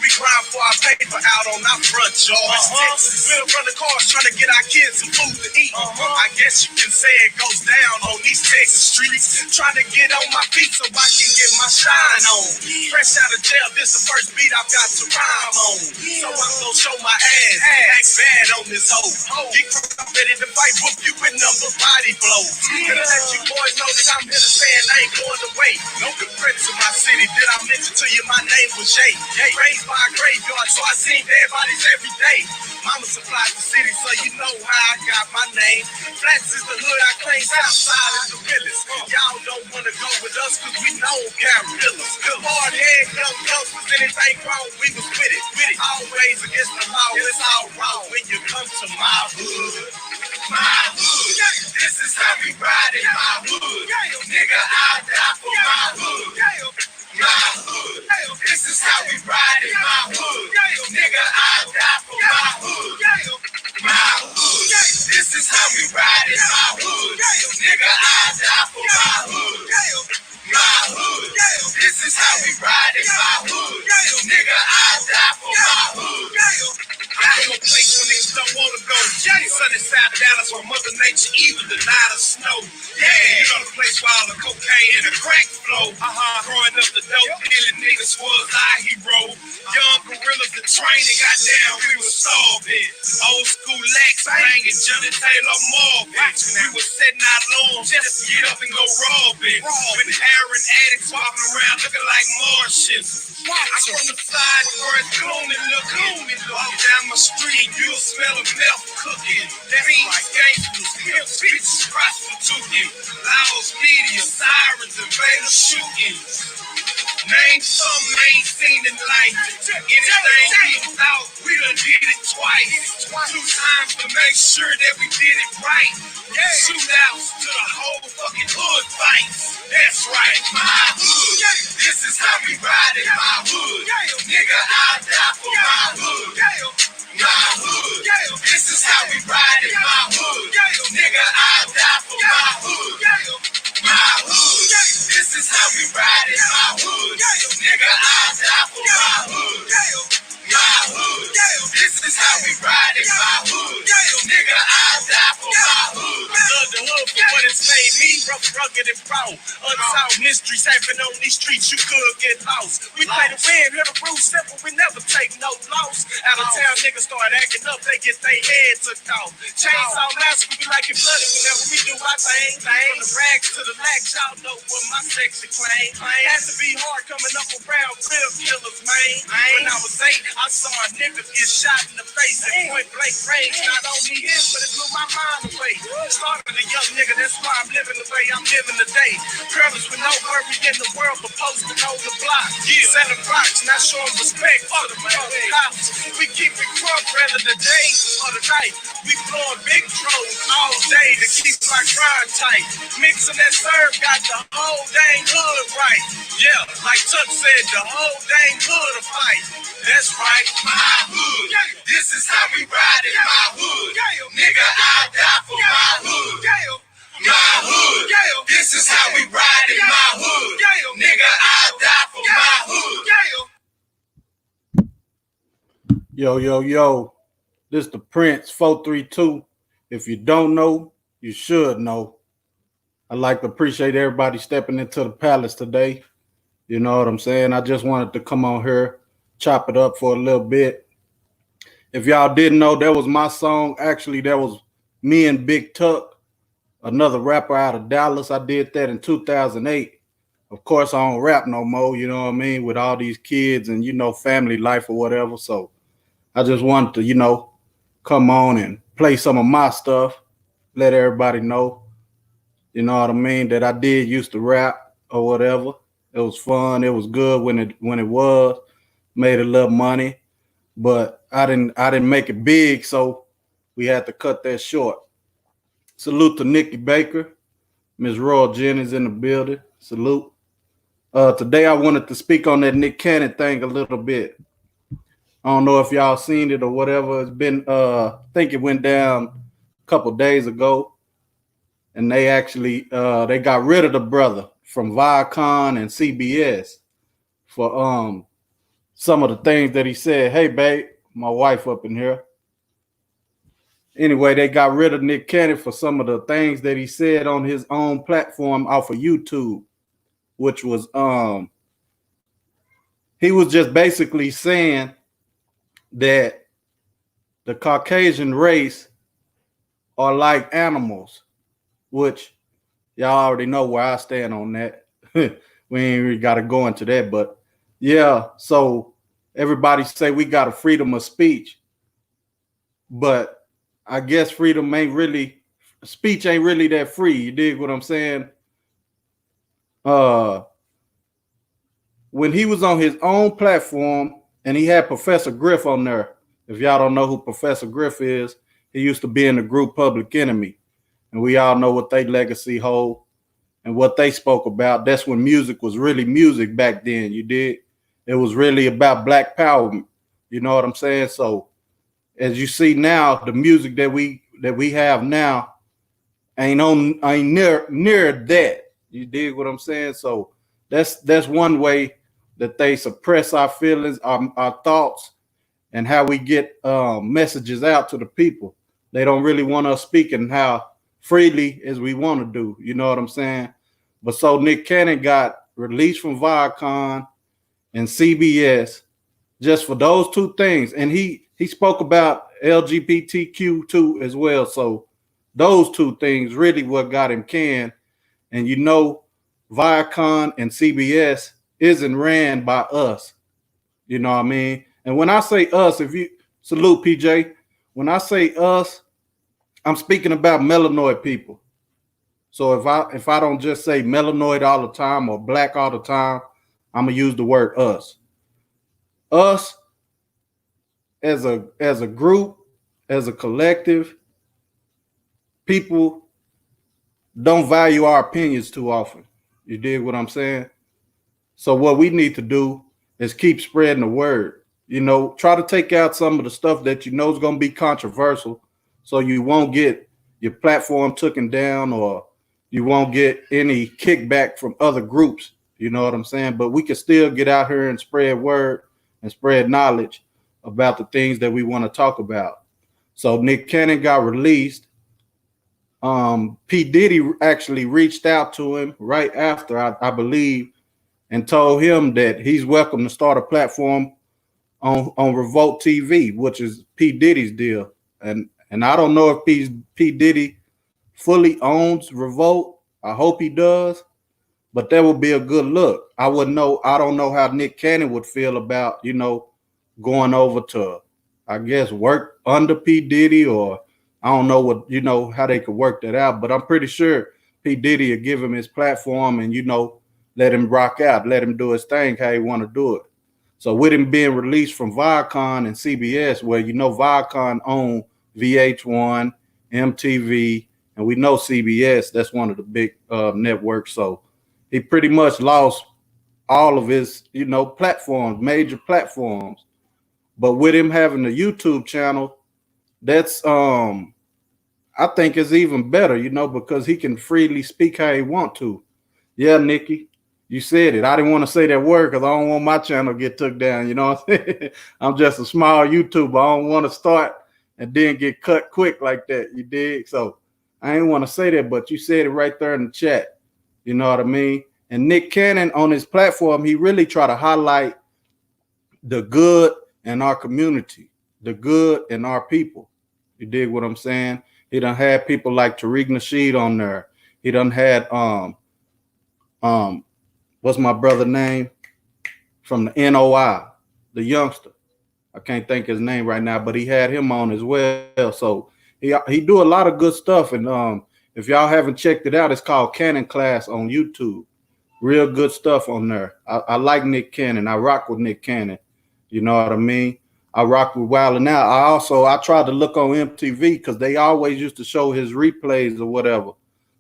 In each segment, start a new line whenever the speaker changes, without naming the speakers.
we grind for our paper out on our front yards. We'll run the cars trying to get our kids some food to eat. I guess you can say it goes down on these Texas streets. Trying to get on my feet so I can get my shine on. Fresh out of jail, this the first beat I've got to rhyme on. So I'm gonna show my ass, act bad on this hoe. Get crunk, I'm ready to fight, whoop you with number body blows. Gonna let you boys know that I'm here to stay and I ain't going away. No regrets in my city. Did I mention to you my name was Jay? Raised by a graveyard, so I seen dead bodies every day. Mama supplies the city, so you know how I got my name. Flats is the hood I claim, Southside is the realest. Y'all don't wanna go with us, cause we know Caravillas. Hard head, young was anything wrong, we was with it. Always against the law, it's all wrong when you come to my hood. My hood, this is how we ride in my hood. Nigga, I'll die for my hood. My hood, this is how we ride in my hood. Nigga, I'll die for my hood. My hood, this is how we ride in my hood. Nigga, I'll die for my hood. My hood, this is how we ride in my hood. Nigga, I'll die for my hood. I ain't no place where niggas don't wanna go. Sun is South Dallas where Mother Nature evil denied of snow. Yeah, you know the place where all the cocaine and the crack flow. Growing up the dope dealing niggas was our hero. Young gorillas, the training, goddamn, we was starving. Old school Lex banging, Johnny Taylor Morgan. We was setting our alarms just to get up and go robbing. When heroin addicts walking around looking like Martians. I'm from the side where it's gloomy, look gloomy. Walk down my street, you'll smell a meth cooking. Fiends, gangsters, pimps, bitches, prostituting. Loud media, sirens, and fatal shootings. Name something I ain't seen in life. Anything we thought, we done did it twice. 2 times to make sure that we did it right. Shootouts to the whole fucking hood fights. That's right, my hood. This is how we ride in my hood. Nigga, I'll die for my hood. My hood. This is how we ride in my hood. Nigga, I'll die for my hood. My hood. This is how we ride in my hood. Nigga, I'll die for my hood. My hood. This is how we ride in my hood. Nigga, I'll die for my hood. I love the hood for what it's made me. Rough, rugged, and raw. Unsolved mysteries happen on these streets. You could get lost. We play to win. Hear the rules simple. We never take no loss. Out of town niggas start acting up. They get their heads took off. Chainsaw massacre. We like it bloody whenever we do our thing. From the rags to the lax, y'all know what my section claim. Had to be hard coming up around real killers, man. When I was 8, I saw a nigga get shot in the face at point blank range. Not only him, but it blew my mind away. Started a young nigga, that's why I'm living the way I'm living today. Girls with no worry in the world, but posting on the block. Selling blocks, not showing respect for the cops. We keep it crunk, whether the day or the night. We blowing big drones all day to keep my grind tight. Mixing that serve got the whole dang hood right. Yeah, like Tuck said, the whole dang hood a fight. That's right, my hood. This is how we ride in my hood. Nigga, I'll die for my hood. My hood. This is how we ride in my hood. Nigga, I'll die for my hood.
Yo. This the Prince 432. If you don't know, you should know. I'd like to appreciate everybody stepping into the palace today. You know what I'm saying? I just wanted to come on here, chop it up for a little bit. If y'all didn't know, that was my song. Actually, that was me and Big Tuck, another rapper out of Dallas. I did that in 2008. Of course, I don't rap no more, you know what I mean, with all these kids and, family life or whatever. So I just wanted to, come on and play some of my stuff, let everybody know, you know what I mean, that I did used to rap or whatever. It was fun. It was good when it was. Made a little money, but I didn't make it big, so we had to cut that short. Salute to Nikki Baker, Ms. Royal Jennings in the building. Salute. Today I wanted to speak on that Nick Cannon thing a little bit. I don't know if y'all seen it or whatever. It's been, I think it went down a couple days ago, and they actually they got rid of the brother from Viacom and CBS for some of the things that he said. Hey, babe, my wife up in here. Anyway, they got rid of Nick Cannon for some of the things that he said on his own platform off of YouTube, which was he was just basically saying that the Caucasian race are like animals, which y'all already know where I stand on that. We ain't really got to go into that, but yeah, so everybody say we got a freedom of speech, but I guess freedom ain't really, speech ain't really that free. You dig what I'm saying? When he was on his own platform and he had Professor Griff on there, if y'all don't know who Professor Griff is, he used to be in the group Public Enemy, and we all know what they legacy hold and what they spoke about. That's when music was really music back then. You did. It was really about Black Power. You know what I'm saying? So as you see now, the music that we have now ain't near that. You dig what I'm saying? So that's one way that they suppress our feelings, our thoughts, and how we get messages out to the people. They don't really want us speaking how freely as we want to do. You know what I'm saying? But so Nick Cannon got released from Viacom and CBS just for those two things. And he spoke about LGBTQ too as well. So those two things really what got him canned. And you know, Viacom and CBS isn't ran by us. You know what I mean? And when I say us, if you salute PJ, when I say us, I'm speaking about melanoid people. So if I don't just say melanoid all the time or black all the time, I'm gonna use the word us. Us as a group, as a collective, people don't value our opinions too often. You dig what I'm saying? So what we need to do is keep spreading the word. You know, try to take out some of the stuff that you know is going to be controversial, so you won't get your platform taken down or you won't get any kickback from other groups. You know what I'm saying? But we can still get out here and spread word and spread knowledge about the things that we want to talk about. So Nick Cannon got released. P. Diddy actually reached out to him right after, I believe, and told him that he's welcome to start a platform on Revolt TV, which is P. Diddy's deal. And I don't know if P. Diddy fully owns Revolt. I hope he does, but that would be a good look. I don't know how Nick Cannon would feel about, you know, going over to, I guess, work under P. Diddy, or I don't know what, you know, how they could work that out, but I'm pretty sure P. Diddy will give him his platform and, you know, let him rock out, let him do his thing how he want to do it. So with him being released from Viacom and CBS, where you know Viacom own VH1, MTV, and we know CBS, that's one of the big networks. So he pretty much lost all of his, you know, platforms, major platforms. But with him having a YouTube channel, that's I think is even better, you know, because he can freely speak how he want to. Yeah, Nikki. You said it. I didn't want to say that word because I don't want my channel to get took down. You know what I'm saying? I'm just a small YouTuber. I don't want to start and then get cut quick like that. You dig? So I didn't want to say that, but you said it right there in the chat. You know what I mean? And Nick Cannon on his platform, he really try to highlight the good in our community, the good in our people. You dig what I'm saying? He done had people like Tariq Nasheed on there. He done had what's my brother name from the NOI, the youngster. I can't think his name right now, but he had him on as well. So he do a lot of good stuff. And if y'all haven't checked it out, it's called Cannon Class on YouTube. Real good stuff on there. I like Nick Cannon. I rock with Nick Cannon. You know what I mean? I rock with Wild 'N Out. I tried to look on MTV because they always used to show his replays or whatever.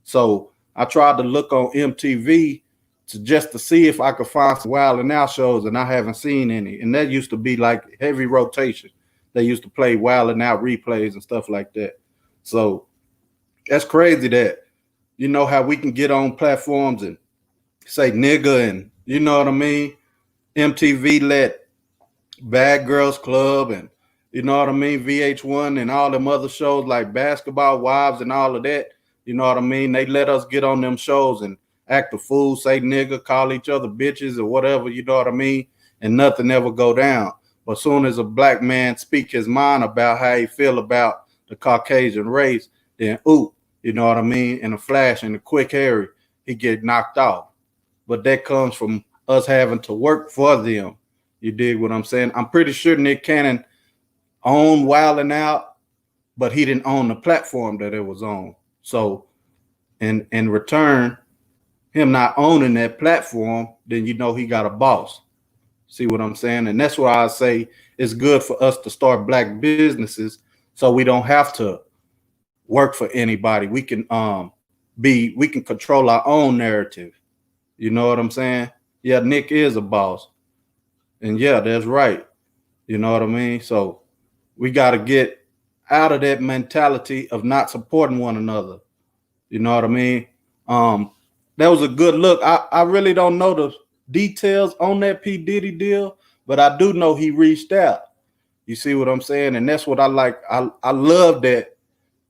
So I tried to look on MTV to see if I could find some Wild 'N Out shows, and I haven't seen any. And that used to be like heavy rotation. They used to play Wild 'N Out replays and stuff like that. So that's crazy that, you know, how we can get on platforms and say nigga and, you know what I mean? MTV let Bad Girls Club, and you know what I mean, VH1 and all them other shows like Basketball Wives and all of that. You know what I mean? They let us get on them shows and act a fool, say nigga, call each other bitches or whatever. You know what I mean? And nothing ever go down. But soon as a black man speak his mind about how he feel about the Caucasian race, then you know what I mean? In a flash, in a quick hurry, he get knocked off. But that comes from us having to work for them. You dig what I'm saying? I'm pretty sure Nick Cannon owned Wild 'N Out, but he didn't own the platform that it was on. So in return, him not owning that platform, then you know he got a boss. See what I'm saying? And that's why I say it's good for us to start black businesses so we don't have to work for anybody. We can control our own narrative. You know what I'm saying? Yeah, Nick is a boss. And yeah, that's right. You know what I mean? So we got to get out of that mentality of not supporting one another. You know what I mean? That was a good look. I really don't know the details on that P. Diddy deal, but I do know he reached out. You see what I'm saying? And that's what I like. I love that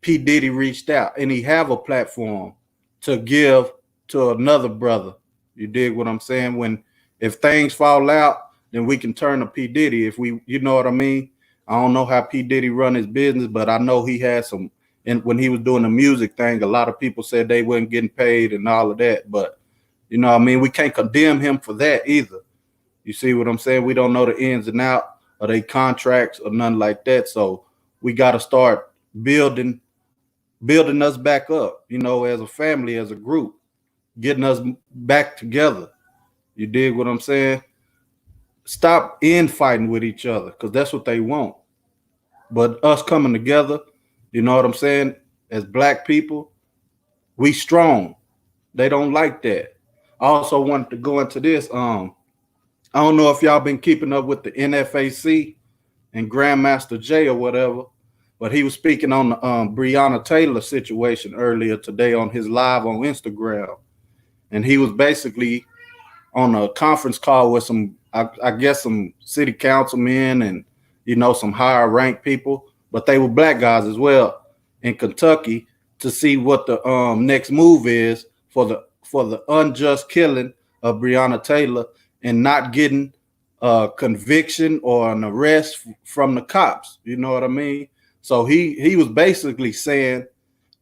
P. Diddy reached out and he have a platform to give to another brother. You dig what I'm saying? If things fall out, then we can turn to P. Diddy. You know what I mean? I don't know how P. Diddy run his business, but I know he had some. And when he was doing the music thing, a lot of people said they weren't getting paid and all of that. But you know what I mean? We can't condemn him for that either. You see what I'm saying? We don't know the ins and outs of their contracts or nothing like that. So we got to start building us back up, you know, as a family, as a group, getting us back together. You dig what I'm saying? Stop infighting with each other because that's what they want. But us coming together, you know what I'm saying? As black people, we strong. They don't like that. I also wanted to go into this. I don't know if y'all been keeping up with the NFAC and Grandmaster Jay or whatever, but he was speaking on the Breonna Taylor situation earlier today on his live on Instagram. And he was basically on a conference call with I guess some city councilmen and, you know, some higher ranked people, but they were black guys as well in Kentucky to see what the next move is for the unjust killing of Breonna Taylor and not getting a conviction or an arrest from the cops. You know what I mean? So he was basically saying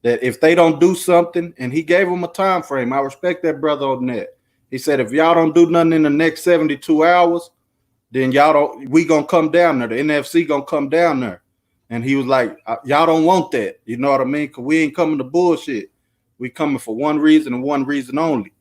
that if they don't do something, and he gave them a time frame. I respect that brother on that. He said, if y'all don't do nothing in the next 72 hours, then we gonna come down there. The NFC gonna come down there. And he was like, y'all don't want that. You know what I mean? Because we ain't coming to bullshit. We coming for one reason and one reason only.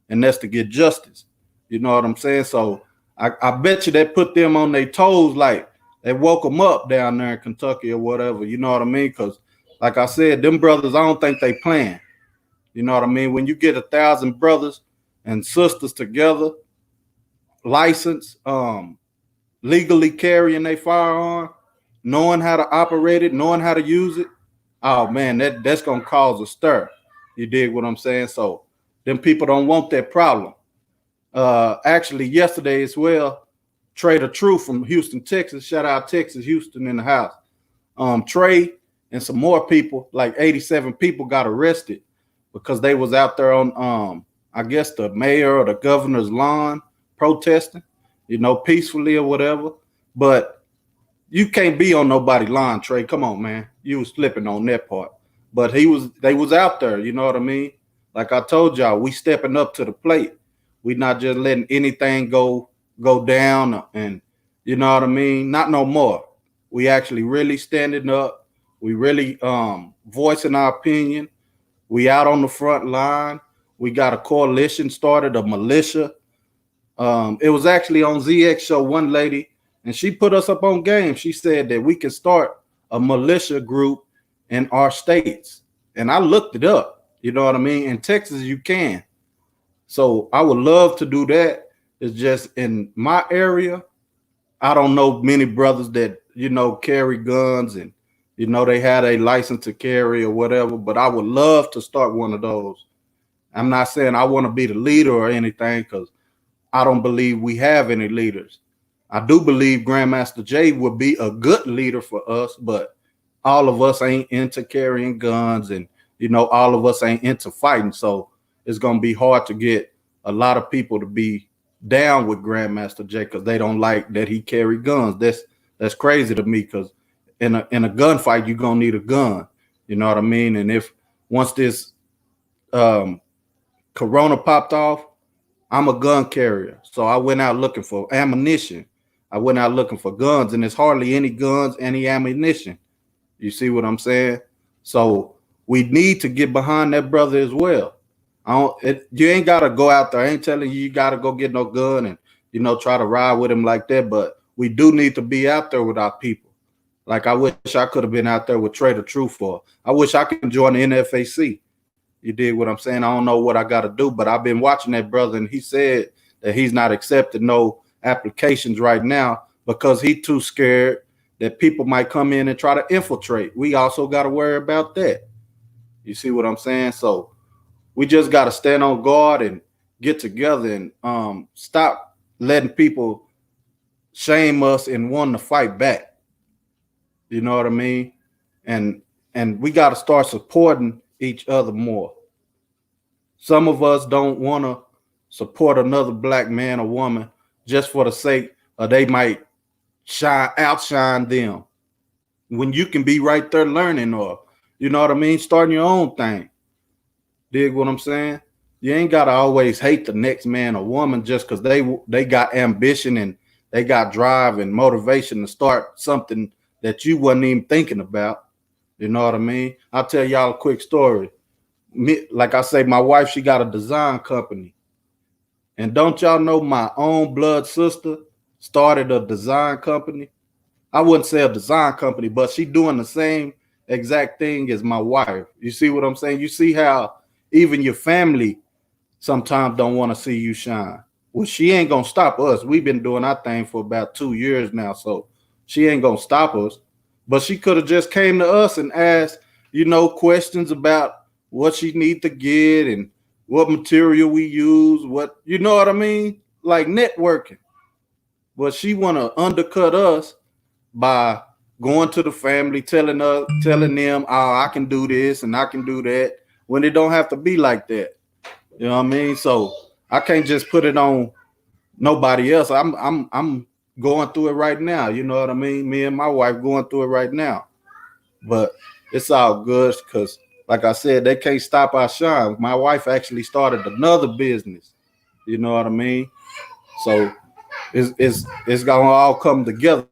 And that's to get justice. You know what I'm saying? So I bet you that put them on their toes, like they woke them up down there in Kentucky or whatever. You know what I mean? Because like I said, them brothers, I don't think they playing. You know what I mean? When you get 1,000 brothers and sisters together, licensed, legally carrying a firearm, knowing how to operate it, knowing how to use it, oh man, that's gonna cause a stir. You dig what I'm saying? So them people don't want that problem. Actually, yesterday as well, Trey the Truth from Houston, Texas. Shout out Texas, Houston in the house. Trey and some more people, like 87 people, got arrested because they was out there on I guess the mayor or the governor's lawn protesting, you know, peacefully or whatever. But you can't be on nobody's lawn, Trey. Come on, man. You was slipping on that part. But they was out there, you know what I mean? Like I told y'all, we stepping up to the plate. We not just letting anything go down and you know what I mean? Not no more. We actually really standing up. We really voicing our opinion. We out on the front line. We got a coalition started, a militia. It was actually on ZX show, one lady, and she put us up on game. She said that we can start a militia group in our states. And I looked it up. You know what I mean? In Texas, you can. So I would love to do that. It's just in my area, I don't know many brothers that, you know, carry guns and, you know, they had a license to carry or whatever, but I would love to start one of those. I'm not saying I want to be the leader or anything because I don't believe we have any leaders. I do believe Grandmaster Jay would be a good leader for us, but all of us ain't into carrying guns, and all of us ain't into fighting. So it's gonna be hard to get a lot of people to be down with Grandmaster Jay because they don't like that he carry guns. That's crazy to me because in a gunfight you're gonna need a gun. You know what I mean? And if once this um, Corona popped off, I'm a gun carrier, so I went out looking for ammunition. I went out looking for guns, and there's hardly any guns, any ammunition. You see what I'm saying? So we need to get behind that brother as well. You ain't gotta go out there. I ain't telling you gotta go get no gun and try to ride with him like that. But we do need to be out there with our people. Like I wish I could have been out there with Trader Truth for. I wish I could join the NFAC. You dig what I'm saying? I don't know what I got to do, but I've been watching that brother, and he said that he's not accepting no applications right now because he's too scared that people might come in and try to infiltrate. We also got to worry about that. You see what I'm saying? So we just got to stand on guard and get together and stop letting people shame us and wanting to fight back. You know what I mean? And we got to start supporting each other more. Some of us don't want to support another black man or woman just for the sake of they might outshine them when you can be right there learning, or starting your own thing. Dig what I'm saying? You ain't got to always hate the next man or woman just because they got ambition and they got drive and motivation to start something that you wasn't even thinking about. You know what I mean? I'll tell y'all a quick story. Like I say, my wife, she got a design company. And don't y'all know my own blood sister started a design company? I wouldn't say a design company, but she doing the same exact thing as my wife. You see what I'm saying? You see how even your family sometimes don't want to see you shine. Well, she ain't going to stop us. We've been doing our thing for about 2 years now, so she ain't going to stop us. But she could have just came to us and asked, questions about what she need to get and what material we use, what I mean? Like networking. But she want to undercut us by going to the family, telling them, oh, I can do this and I can do that, when it don't have to be like that. You know what I mean? So I can't just put it on nobody else. I'm going through it right now. You know what I mean? Me and my wife going through it right now. But it's all good because, like I said, they can't stop our shine. My wife actually started another business. You know what I mean? So it's gonna all come together.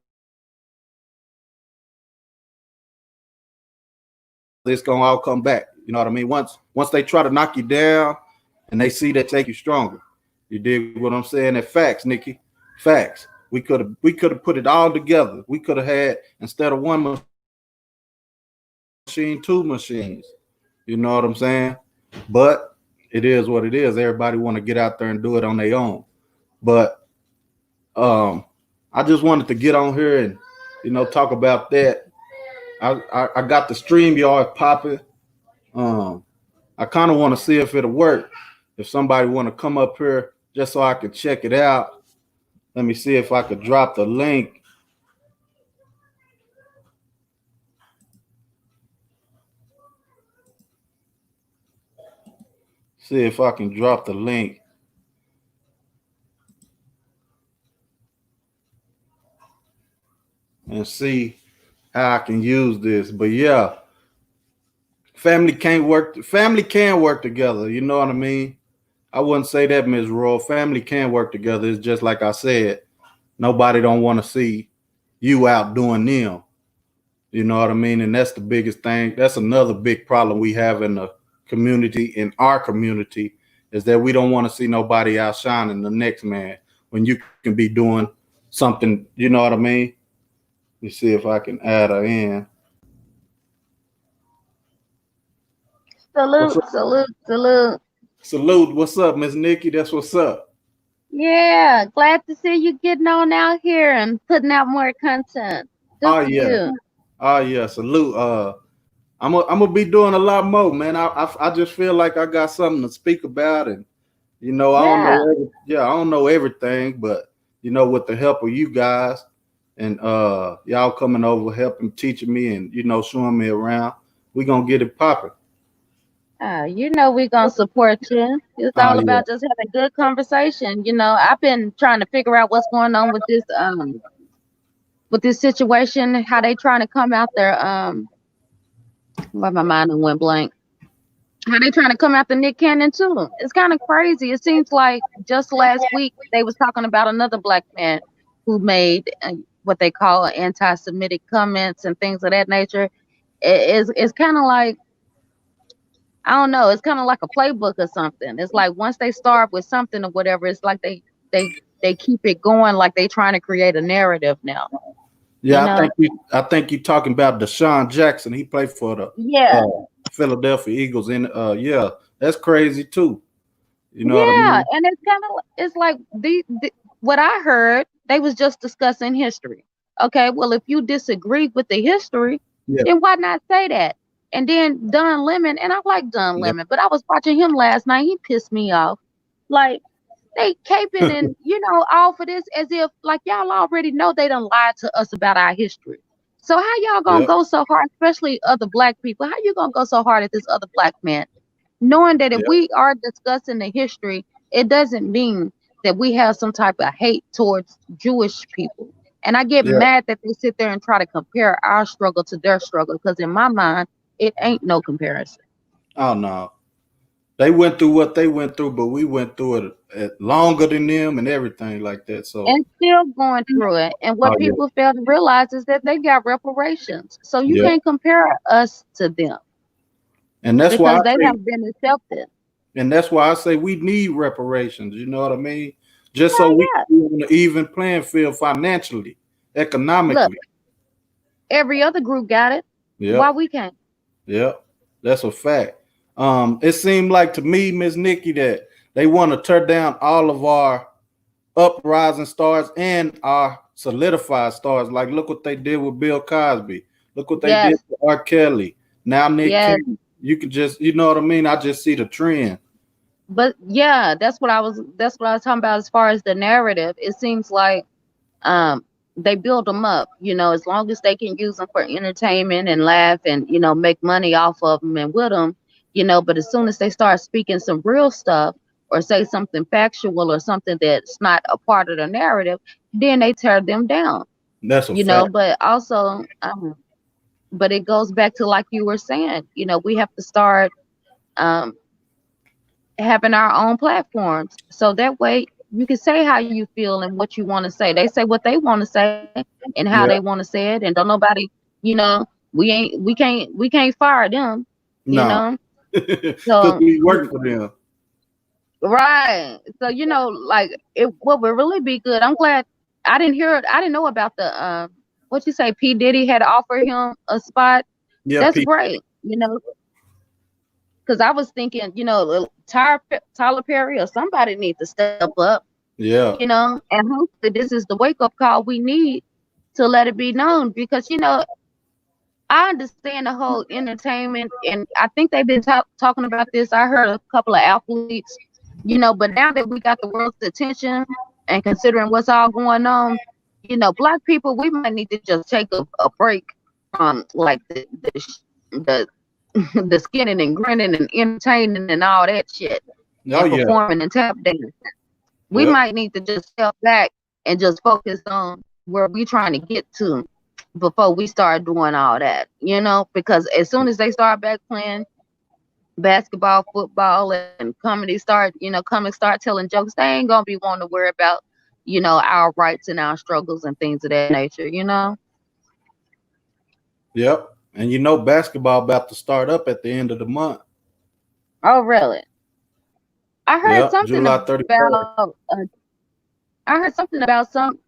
It's gonna all come back. You know what I mean? Once they try to knock you down and they see that take you stronger. You dig what I'm saying? And facts, Nikki. Facts. We could have put it all together. We could have had, instead of one machine, 2 machines. You know what I'm saying? But it is what it is. Everybody want to get out there and do it on their own. But I just wanted to get on here and talk about that. I got the StreamYard popping. I kind of want to see if it'll work. If somebody want to come up here just so I can check it out. Let me see if I could drop the link. See if I can drop the link. And see how I can use this. But yeah, family can work together. You know what I mean? I wouldn't say that, Ms. Royal. Family can work together. It's just like I said, nobody don't want to see you out doing them. You know what I mean? And that's the biggest thing. That's another big problem we have in the community, in our community, is that we don't want to see nobody outshining the next man when you can be doing something. You know what I mean? Let me see if I can add her in.
Salute.
Salute. What's up, Miss Nikki? That's what's up.
Yeah, glad to see you getting on out here and putting out more content.
Good yeah. Salute. I'm gonna be doing a lot more, man. I just feel like I got something to speak about, and I don't know everything, but with the help of you guys and y'all coming over, helping, teaching me, and showing me around, we gonna get it popping.
We're gonna support you. It's
Oh
all
yeah,
about just having good conversation. I've been trying to figure out what's going on with this situation, how they trying to come out there. Why my mind done went blank. How they trying to come after Nick Cannon too? It's kind of crazy. It seems like just last week they was talking about another black man who made what they call anti-Semitic comments and things of that nature. It's kind of like, I don't know. It's kind of like a playbook or something. It's like once they start with something or whatever, it's like they keep it going, like they trying to create a narrative now.
yeah. I think you talking about Deshaun Jackson. He played for the
Yeah.
Philadelphia Eagles, and yeah, that's crazy too. You know what I
Yeah,
mean?
and it's like what I heard, they was just discussing history. Okay, well, if you disagree with the history,
Yeah,
then why not say that? And then Don Lemon, and I like Don
yeah,
Lemon, but I was watching him last night. He pissed me off. Like they caping and all for this as if like y'all already know they done lied to us about our history. So how y'all gonna
yeah,
go so hard, especially other black people? How you gonna go so hard at this other black man? Knowing that if
yeah,
we are discussing the history, it doesn't mean that we have some type of hate towards Jewish people. And I get
yeah.
mad that they sit there and try to compare our struggle to their struggle because in my mind, it ain't no comparison.
Oh no, they went through what they went through, but we went through it longer than them and everything like that. So,
And still going through it. And
oh
what
yeah,
people fail to realize is that they got reparations. So you
yeah,
can't compare us to them
and that's why I
because they
say,
have been accepted.
we need reparations. You know what I mean? Just so
Hell
we
yeah.
can be on an even playing field financially,
Look,
economically.
every other group got it. Why
Yep,
we can't?
yep, that's a fact. It seemed like to me, Miss Nikki, that they want to tear down all of our uprising stars and our solidified stars. Like, look what they did with Bill Cosby. Look what they did
Yes,
with R. Kelly. Now Nick
yes.
Cannon. You can just, you know what I mean? I just see the trend.
But yeah, that's what I was talking about as far as the narrative. It seems like um they build them up, as long as they can use them for entertainment and laugh and make money off of them and with them, but as soon as they start speaking some real stuff or say something factual or something that's not a part of the narrative, then they tear them down,
That's a fact.
but also but it goes back to like you were saying, we have to start um having our own platforms. So that way you can say how you feel and what you want to say. They say what they want to say and how they
Yeah.
want to say it. And don't nobody, you know, we can't fire them, you
No.
know.
Because
So
we work for them.
right. So like it what would really be good. I'm glad I didn't know about the what you say, P. Diddy had offered him a spot.
Yeah,
That's
people.
great, because I was thinking, Tyler Perry or somebody needs to step up,
Yeah.
and hopefully this is the wake up call we need to let it be known because I understand the whole entertainment and I think they've been talking about this. I heard a couple of athletes, but now that we got the world's attention and considering what's all going on, black people, we might need to just take a break from like the the skinning and grinning and entertaining and all that shit
Oh
and
yeah.
performing and tap dancing. We
Yep.
might need to just step back and just focus on where we trying to get to before we start doing all that, because as soon as they start back playing basketball, football, and comedy start, comics start telling jokes, they ain't gonna be wanting to worry about, our rights and our struggles and things of that nature.
Yep. And basketball about to start up at the end of the month.
Oh, really? I heard
Yep.
something
July 31st.
about some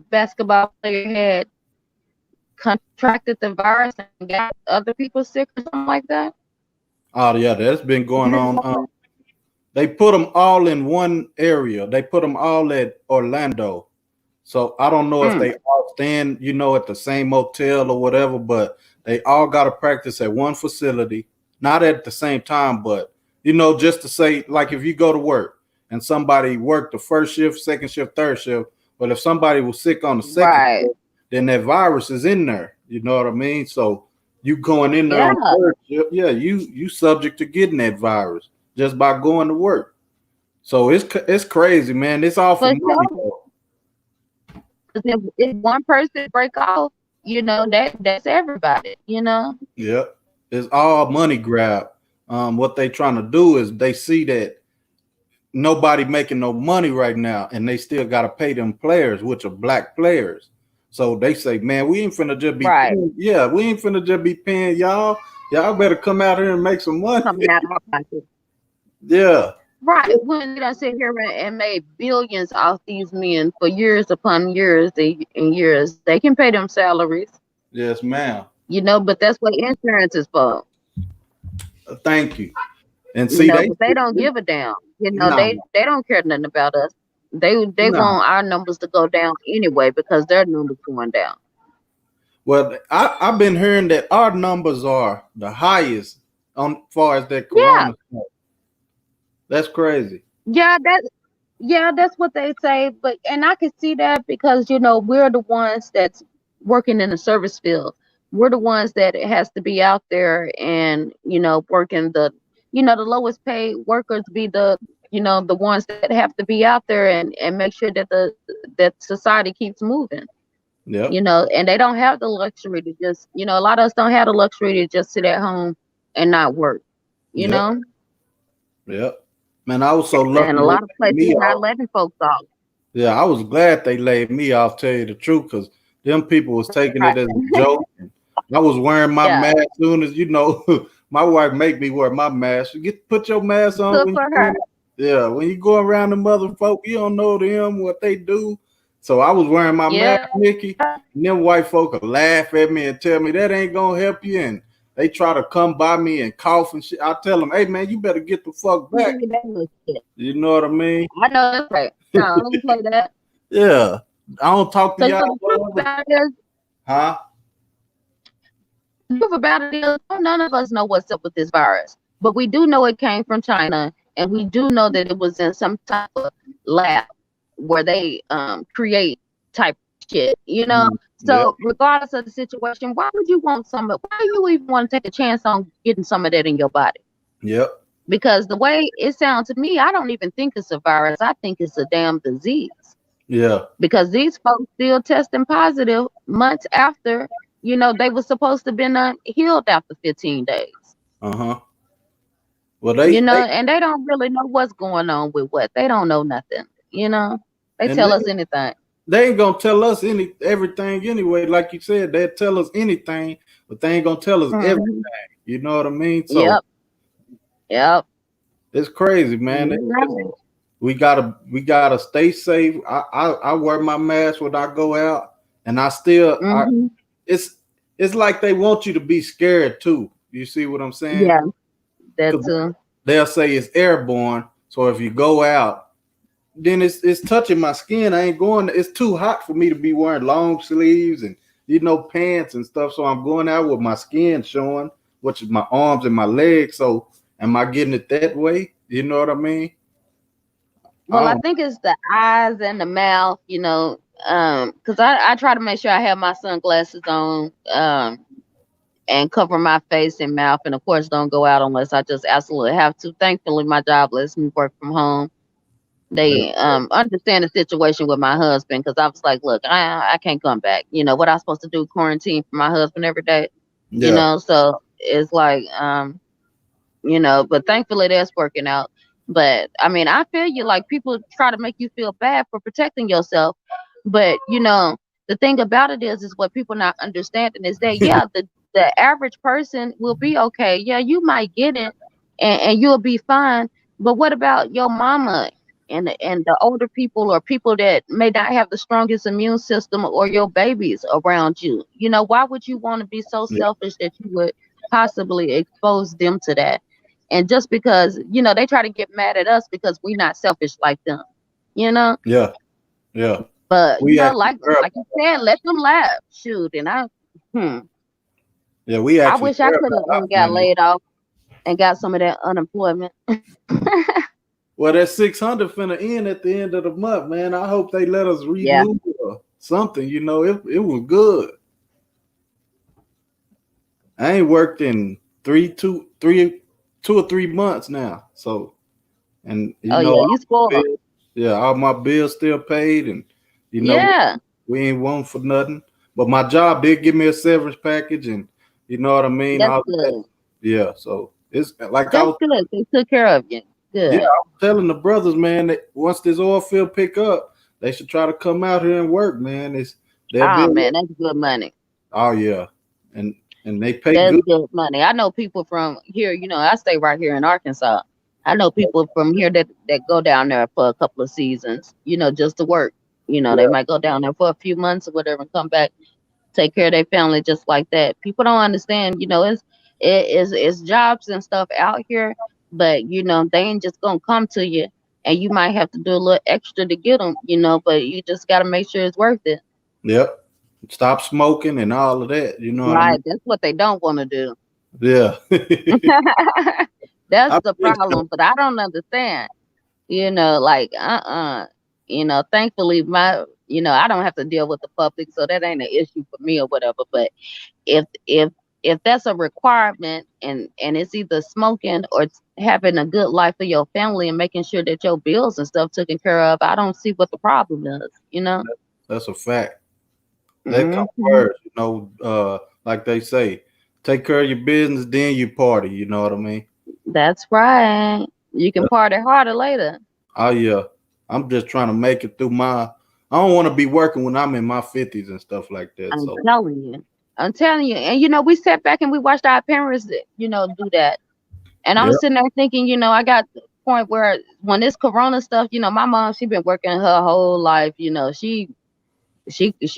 basketball player had contracted the virus and got other people sick or something like that.
Oh yeah, that's been
You
going
heard
on.
about that?
They put them all in one area. They put them all at Orlando. So I don't know if
Mm.
they all stand, at the same hotel or whatever, but they all got to practice at one facility, not at the same time, but just to say, like if you go to work and somebody worked the first shift, second shift, third shift, But if somebody was sick on the second
Right.
shift, then that virus is in there. You know what I mean? So you going in there
Yeah.
on third shift, yeah, you subject to getting that virus just by going to work. So it's crazy, man. It's all for
For
money.
sure. 'Cause if one person break off, that's everybody,
Yep. It's all money grab. What they trying to do is they see that nobody making no money right now, and they still got to pay them players, which are black players. So they say, man, we ain't finna just be
Right.
we ain't finna just be paying y'all. Y'all better come out here and make some money.
Coming out of our pocket.
Yeah.
Right. When they done sit here and made billions off these men for years upon years and years, they can pay them salaries,
Yes, ma'am.
but that's what insurance is for.
Thank you. And see,
But they don't give a damn.
Nah.
They don't care nothing about us. They want our numbers to go down anyway because their numbers going down.
Well, I've been hearing that our numbers are the highest on far as that
Yeah.
corona stuff. That's crazy.
Yeah, that's what they say. And I can see that because we're the ones that's working in the service field. We're the ones that has to be out there and working the lowest paid workers be the the ones that have to be out there and make sure that that society keeps moving.
Yep.
And they don't have the luxury to just a lot of us don't have the luxury to just sit at home and not work. You
Yep.
know.
Yep. Man, I was so lucky.
And a lot of places
me
not
off.
letting folks off.
Yeah, I was glad they laid me off, tell you the truth, because them people was taking it as a joke. I was wearing my
Yeah.
mask soon as my wife make me wear my mask. Put your mask on.
Good
when
for
you
her.
Yeah, when you go around the motherfucker, you don't know them, what they do. So I was wearing my
Yeah.
mask, Nikki, and them white folk would laugh at me and tell me that ain't gonna help you. And they try to come by me and cough and shit. I tell them, hey man, you better get the fuck back. You know what I mean?
I know that's right. No, let me play that.
Yeah. I don't talk to
So
y'all.
the truth about it is,
Huh?
the truth about it is, none of us know what's up with this virus, but we do know it came from China, and we do know that it was in some type of lab where they create type shit. So regardless of the situation, why would you want some? Why do you even want to take a chance on getting some of that in your body?
Yep.
Because the way it sounds to me, I don't even think it's a virus. I think it's a damn disease.
Yeah.
Because these folks still testing positive months after, they were supposed to have been healed after 15 days.
Uh-huh. Well, they
and they don't really know what's going on with what. They don't know nothing. They tell us anything.
They ain't gonna tell us everything anyway. Like you said, they'll tell us anything, but they ain't gonna tell us everything. You know what I mean? So
Yep.
It's crazy, man. We gotta stay safe. I wear my mask when I go out, and I still it's like they want you to be scared too. You see what I'm saying?
Yeah, that's
they'll say it's airborne. So if you go out, then it's touching my skin. I ain't going. It's too hot for me to be wearing long sleeves and pants and stuff. So I'm going out with my skin showing, which is my arms and my legs. So am I getting it that way? You know what I mean?
Well, I think it's the eyes and the mouth, because I try to make sure I have my sunglasses on and cover my face and mouth. And, of course, don't go out unless I just absolutely have to. Thankfully, my job lets me work from home. They understand the situation with my husband because I was like, look, I can't come back. What I'm supposed to do, quarantine for my husband every day, so it's like, but thankfully that's working out. But I mean, I feel you, like people try to make you feel bad for protecting yourself. But, the thing about it is what people not understanding is that, the average person will be okay. Yeah, you might get it and you'll be fine. But what about your mama and the older people or people that may not have the strongest immune system or your babies around you? Why would you want to be so selfish that you would possibly expose them to that? And just because, they try to get mad at us because we're not selfish like them,
Yeah.
But, like you said, let them laugh. Shoot. And
Yeah, we
I
actually
wish I could have got laid off and got some of that unemployment.
Well, that 600 finna end at the end of the month, man. I hope they let us renew or something. You know, it was good. I ain't worked in 2 or 3 months now. So, and
Oh yeah, you spoiled.
all my bills still paid, and you know,
Yeah,
we ain't one for nothing. But my job did give me a severance package, and you know what I mean.
that's
All that.
good.
Yeah. So it's like I
That's
was.
good. They took care of you.
Yeah,
Good.
I was telling the brothers, man, that once this oil field pick up, they should try to come out here and work, man. They'll be.
Oh man, that's good money.
Oh yeah, and they pay
That's
good.
good money. I know people from here, I stay right here in Arkansas. I know people from here that go down there for a couple of seasons, just to work. They might go down there for a few months or whatever and come back, take care of their family just like that. People don't understand, it's jobs and stuff out here, but they ain't just gonna come to you, and you might have to do a little extra to get them, but you just got to make sure it's worth it.
Yep. Stop smoking and all of that. You know what I mean?
Right? That's what they don't want to do.
Yeah.
That's
I
the
think so.
problem, but I don't understand. Like thankfully I don't have to deal with the public, so that ain't an issue for me or whatever. But if that's a requirement, and it's either smoking or it's having a good life for your family and making sure that your bills and stuff taken care of, I don't see what the problem is.
That's a fact. That comes
Hmm.
first, like they say, take care of your business, then you party. You know what I mean?
That's right. You can
Yeah.
party harder later.
Oh yeah. I'm just trying to make it through my. I don't want to be working when I'm in my 50s and stuff like that.
I'm
So
telling you. I'm telling you. And we sat back and we watched our parents, do that. And I
yeah,
was sitting there thinking, I got to the point where when this corona stuff, my mom, she been working her whole life, she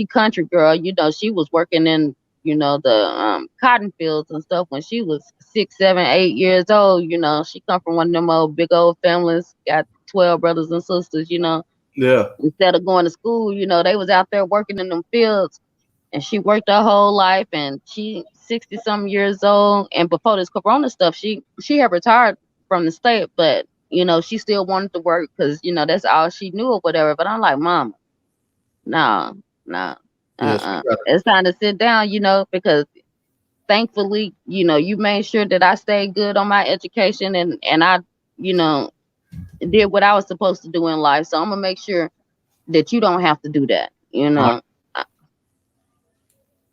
country girl, she was working in, the cotton fields and stuff when she was 6, 7, 8 years old. She come from one of them old big old families, got 12 brothers and sisters.
yeah,
Instead of going to school, they was out there working in them fields, and she worked her whole life, and she 60 some years old. And before this corona stuff, she had retired from the state, but she still wanted to work because that's all she knew or whatever. But I'm like, mama, no, no,
yes.
it's time to sit down, because thankfully, you made sure that I stayed good on my education, and I, you know did what I was supposed to do in life. So I'm gonna make sure that you don't have to do that.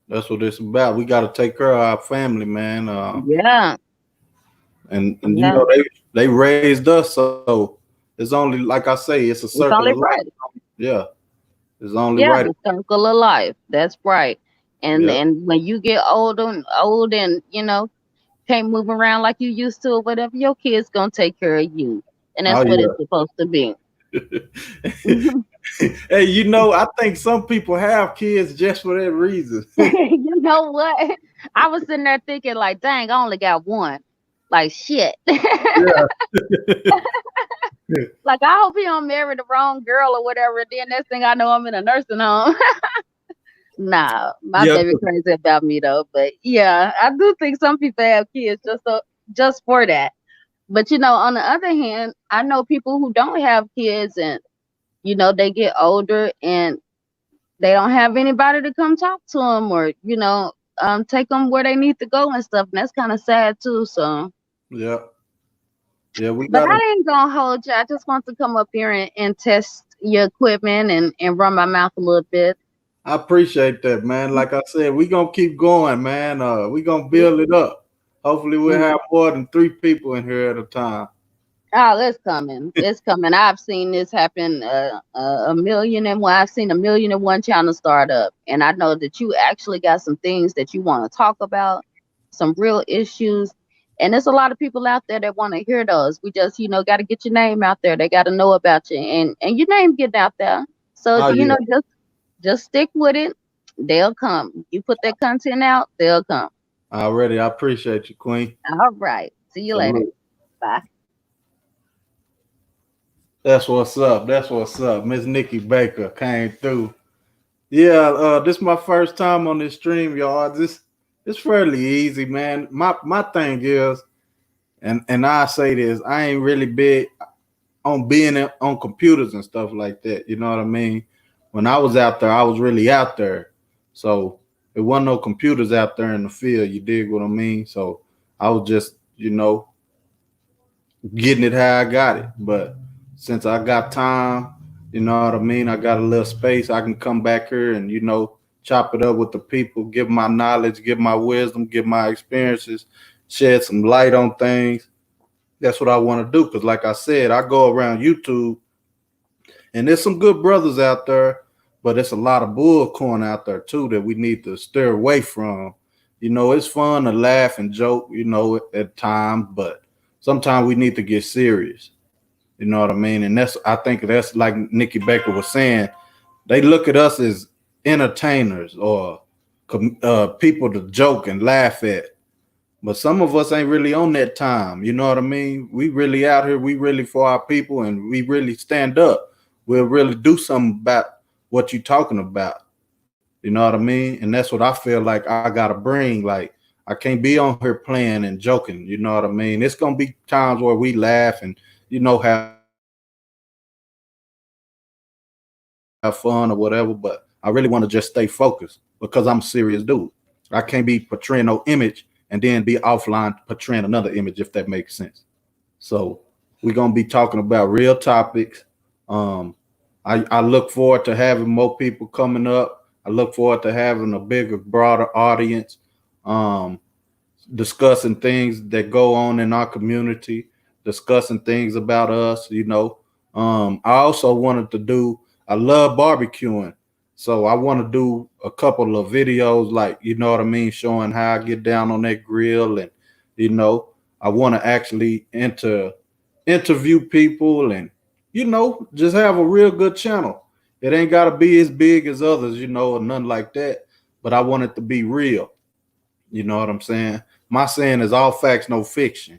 That's what it's about. We got to take care of our family, man.
Yeah,
And
yeah.
they raised us, so it's only like I say, it's a
It's
circle
only
of life.
right.
Yeah, it's only
Yeah,
right.
the circle of life. That's right. And
Yeah,
and when you get old and can't move around like you used to or whatever, your kids gonna take care of you. And
oh
that's what
yeah.
it's supposed to be.
Hey, I think some people have kids just for that reason.
You know what? I was sitting there thinking like, dang, I only got one. Like shit.
Yeah,
Like I hope he don't marry the wrong girl or whatever. Then next thing I know, I'm in a nursing home. Nah, my
yeah,
baby crazy about me though. But yeah, I do think some people have kids just for that. But on the other hand, I know people who don't have kids, and they get older and they don't have anybody to come talk to them, or take them where they need to go and stuff. And that's kind of sad too. So,
yeah, yeah. We
but
gotta.
I ain't gonna hold you. I just want to come up here and test your equipment and run my mouth a little bit.
I appreciate that, man. Like I said, we gonna keep going, man. We gonna build it up. Hopefully, we'll have more than 3 people in here at a time.
Oh, it's coming. It's coming. I've seen this happen a million and one. I've seen a million and one channel start up. And I know that you actually got some things that you want to talk about, some real issues. And there's a lot of people out there that want to hear those. We just, got to get your name out there. They got to know about you. And your name getting out there. So,
Oh yeah,
just stick with it. They'll come. You put that content out, they'll come.
already. I appreciate you, Queen.
All right. See you later.
Salute.
Bye.
That's what's up. That's what's up. Miss Nikki Baker came through. Yeah, this is my first time on this stream, y'all. This it's fairly easy, man. My thing is, and I say this, I ain't really big. on being on computers and stuff like that. You know what I mean? When I was out there, I was really out there. So there wasn't no computers out there in the field. You dig what I mean? So I was just, getting it how I got it. But since I got time, you know what I mean? I got a little space. I can come back here and, chop it up with the people, give my knowledge, give my wisdom, give my experiences, shed some light on things. That's what I want to do. Because like I said, I go around YouTube and there's some good brothers out there, but it's a lot of bullcorn out there too that we need to steer away from. It's fun to laugh and joke, at times, but sometimes we need to get serious. You know what I mean? And I think that's like Nikki Baker was saying. They look at us as entertainers or people to joke and laugh at. But some of us ain't really on that time. You know what I mean? We really out here. We really for our people, and we really stand up. We'll really do something about what you're talking about. You know what I mean? And that's what I feel like I got to bring. Like, I can't be on here playing and joking. You know what I mean? It's going to be times where we laugh and, have fun or whatever. But I really want to just stay focused because I'm a serious dude. I can't be portraying no image and then be offline portraying another image, if that makes sense. So we're going to be talking about real topics. I look forward to having more people coming up. I look forward to having a bigger, broader audience, discussing things that go on in our community, discussing things about us, I also wanted to I love barbecuing. So I want to do a couple of videos, like, showing how I get down on that grill. And, I want to actually interview people and, just have a real good channel. It ain't got to be as big as others, or nothing like that. But I want it to be real. You know what I'm saying? My saying is all facts, no fiction.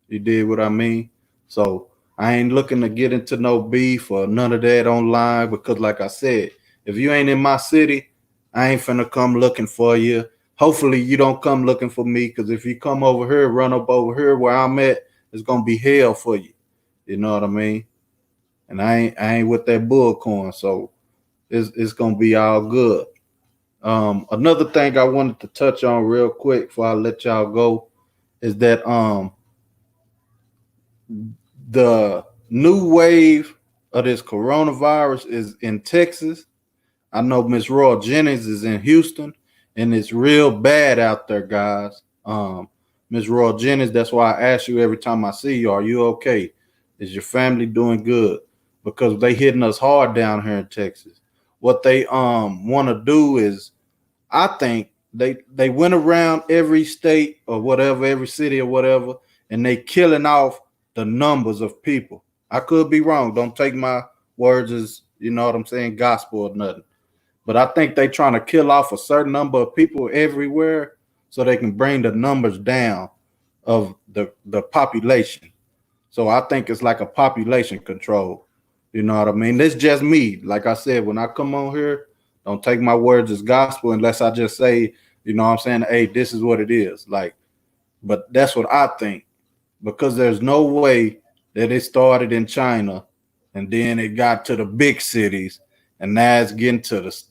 You did what I mean? So I ain't looking to get into no beef or none of that online because, like I said, if you ain't in my city, I ain't finna come looking for you. Hopefully you don't come looking for me, because if you come over here, run up over here where I'm at, it's gonna be hell for you. You know what I mean? And I ain't with that bullcorn, so it's gonna be all good. Another thing I wanted to touch on real quick before I let y'all go is that the new wave of this coronavirus is in Texas. I know Miss Royal Jennings is in Houston, and it's real bad out there, guys. Miss Royal Jennings, that's why I ask you every time I see you, are you okay? Is your family doing good? Because they hitting us hard down here in Texas. What they want to do is, I think they went around every state or whatever, every city or whatever, and they killing off the numbers of people. I could be wrong. Don't take my words as, gospel or nothing. But I think they trying to kill off a certain number of people everywhere so they can bring the numbers down of the population. So I think it's like a population control. You know what I mean? It's just me. Like I said, when I come on here, don't take my words as gospel unless I just say, hey, this is what it is. Like, but that's what I think. Because there's no way that it started in China and then it got to the big cities and now it's getting to the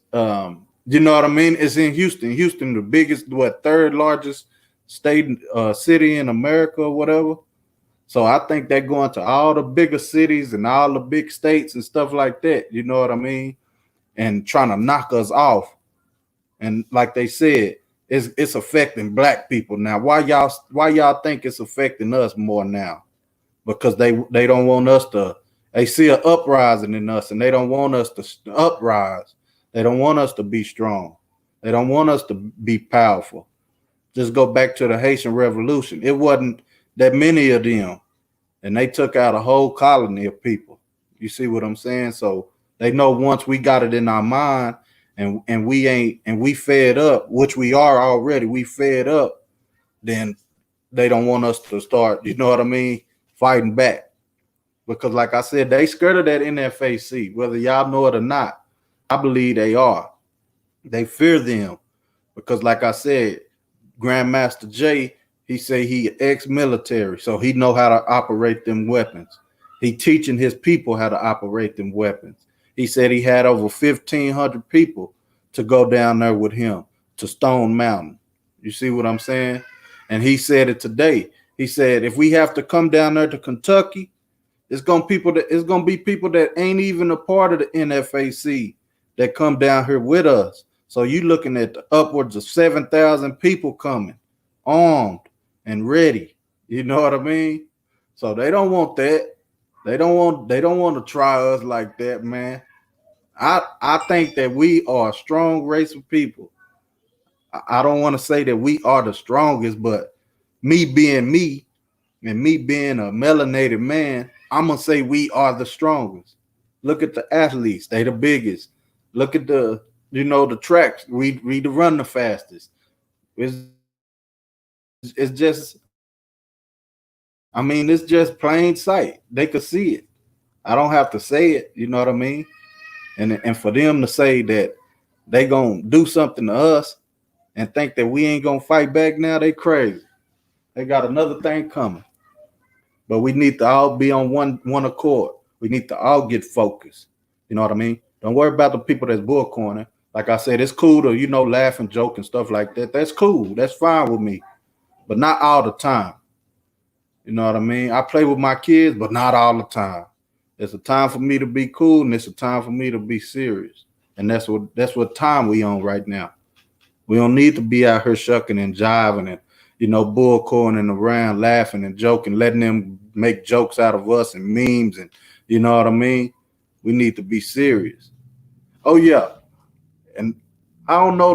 you know what I mean? It's in Houston. Houston, the biggest, third largest state city in America or whatever. So I think they're going to all the bigger cities and all the big states and stuff like that. You know what I mean? And trying to knock us off. And like they said, it's affecting black people now. Why y'all think it's affecting us more now? Because they don't want us to. They see an uprising in us, and they don't want us to uprise. They don't want us to be strong. They don't want us to be powerful. Just go back to the Haitian Revolution. It wasn't that many of them, and they took out a whole colony of people. You see what I'm saying? So they know once we got it in our mind, and we fed up, which we are already, we fed up, then they don't want us to start, you know what I mean, fighting back. Because like I said, they scared of that NFAC, whether y'all know it or not. I believe they are. They fear them because, like I said, Grandmaster Jay, he say he ex-military, so he know how to operate them weapons. He teaching his people how to operate them weapons. He said he had over 1,500 people to go down there with him to Stone Mountain. You see what I'm saying? And he said it today. He said if we have to come down there to Kentucky, it's gonna be people that ain't even a part of the NFAC that come down here with us. So you looking at upwards of 7,000 people coming, armed and ready. You know what I mean? So they don't want that. They don't want to try us like that, man. I think that we are a strong race of people. I don't want to say that we are the strongest, but me being me and me being a melanated man, I'm gonna say we are the strongest. Look at the athletes; they the biggest. Look at the the tracks. We the run the fastest. It's just, I mean, it's just plain sight. They could see it. I don't have to say it. You know what I mean? And for them to say that they gonna do something to us and think that we ain't gonna fight back now, they crazy. They got another thing coming. But we need to all be on one accord. We need to all get focused. You know what I mean? Don't worry about the people that's bull corner. Like I said, it's cool to, laugh and joke and stuff like that. That's cool. That's fine with me. But not all the time. You know what I mean? I play with my kids, but not all the time. It's a time for me to be cool, and it's a time for me to be serious. And that's what time we on right now. We don't need to be out here shucking and jiving and, bull corning around, laughing and joking, letting them make jokes out of us and memes and, you know what I mean? We need to be serious. Oh, yeah. And I don't know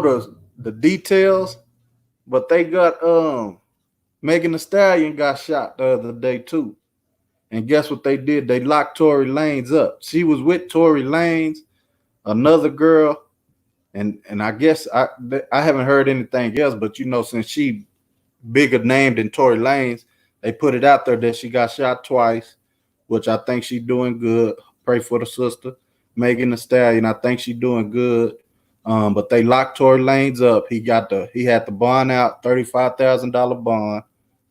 the details, but they got Megan Thee Stallion got shot the other day too. And guess what they did? They locked Tory Lanez up. She was with Tory Lanez, another girl, and I guess I haven't heard anything else, but since she bigger name than Tory Lanez, they put it out there that she got shot twice, which I think she's doing good. Pray for the sister, Megan Thee Stallion. I think she's doing good. But they locked Tory Lanez up. He had the bond out, $35,000 bond.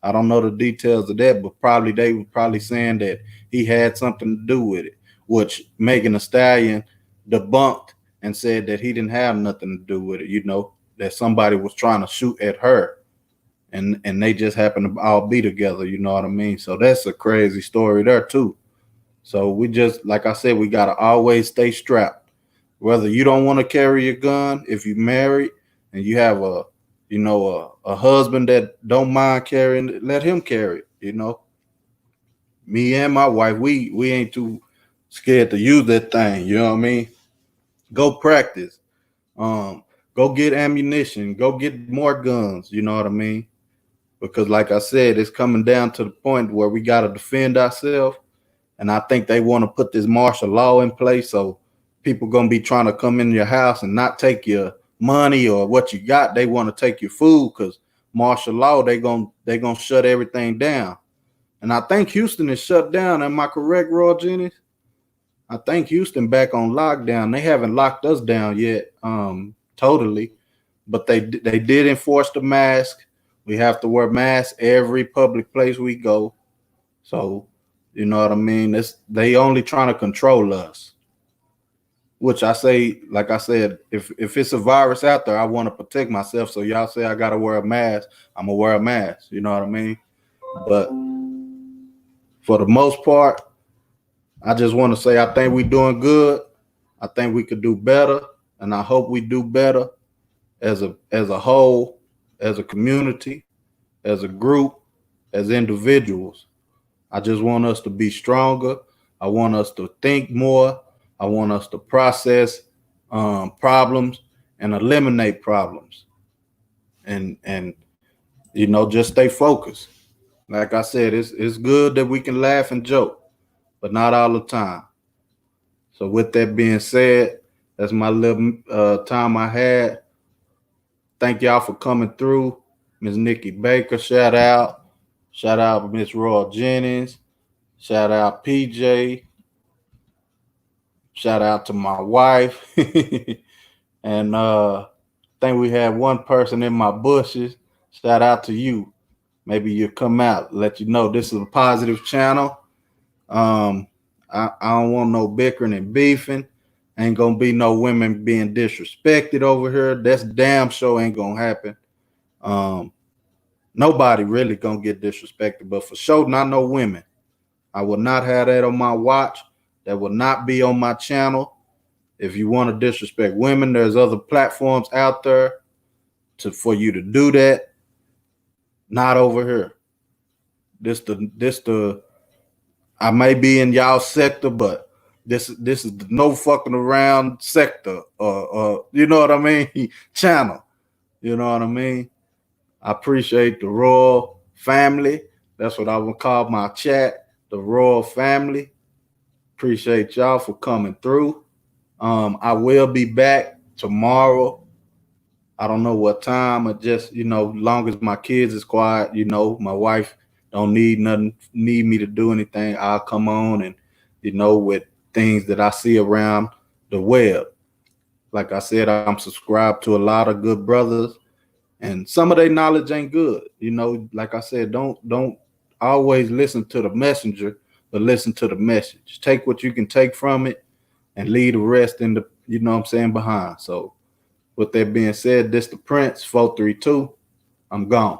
I don't know the details of that, but they were probably saying that he had something to do with it, which Megan Thee Stallion debunked and said that he didn't have nothing to do with it, that somebody was trying to shoot at her and they just happened to all be together, you know what I mean? So that's a crazy story there too. So we just, like I said, we got to always stay strapped. Whether you don't want to carry a gun, if you're married and you have a husband that don't mind carrying it, let him carry it, Me and my wife, we ain't too scared to use that thing, you know what I mean? Go practice. Go get ammunition. Go get more guns, you know what I mean? Because like I said, it's coming down to the point where we got to defend ourselves. And I think they want to put this martial law in place. So people going to be trying to come in your house and not take your money or what you got. They want to take your food because martial law, they going to shut everything down. And I think Houston is shut down. Am I correct, Roy Jennings? I think Houston back on lockdown. They haven't locked us down yet, totally. But they did enforce the mask. We have to wear masks every public place we go. So, you know what I mean? They only trying to control us. Which I say, like I said, if it's a virus out there, I want to protect myself. So y'all say I got to wear a mask, I'm going to wear a mask. You know what I mean? But for the most part, I just want to say I think we're doing good. I think we could do better. And I hope we do better as a whole, as a community, as a group, as individuals. I just want us to be stronger. I want us to think more. I want us to process problems and eliminate problems. And just stay focused. Like I said, it's good that we can laugh and joke, but not all the time. So with that being said, that's my little time I had. Thank y'all for coming through. Ms. Nikki Baker, shout out. Shout out Miss Roy Jennings. Shout out PJ. Shout out to my wife. And I think we had one person in my bushes. Shout out to you. Maybe you'll come out, let you know this is a positive channel. I don't want no bickering and beefing. Ain't gonna be no women being disrespected over here. That's damn sure ain't gonna happen. Nobody really gonna get disrespected, but for sure, not no women. I will not have that on my watch. That will not be on my channel. If you want to disrespect women, there's other platforms out there for you to do that. Not over here. This I may be in y'all sector, but this is the no fucking around sector, you know what I mean? Channel. You know what I mean? I appreciate the Royal family. That's what I would call my chat, the Royal family. Appreciate y'all for coming through. I will be back tomorrow. I don't know what time. I just, long as my kids is quiet, my wife don't need me to do anything. I'll come on and, with things that I see around the web. Like I said, I'm subscribed to a lot of good brothers, and some of their knowledge ain't good. Like I said, don't always listen to the messenger, but listen to the message. Take what you can take from it and leave the rest in the, behind. So with that being said, this the Prince 432. I'm gone.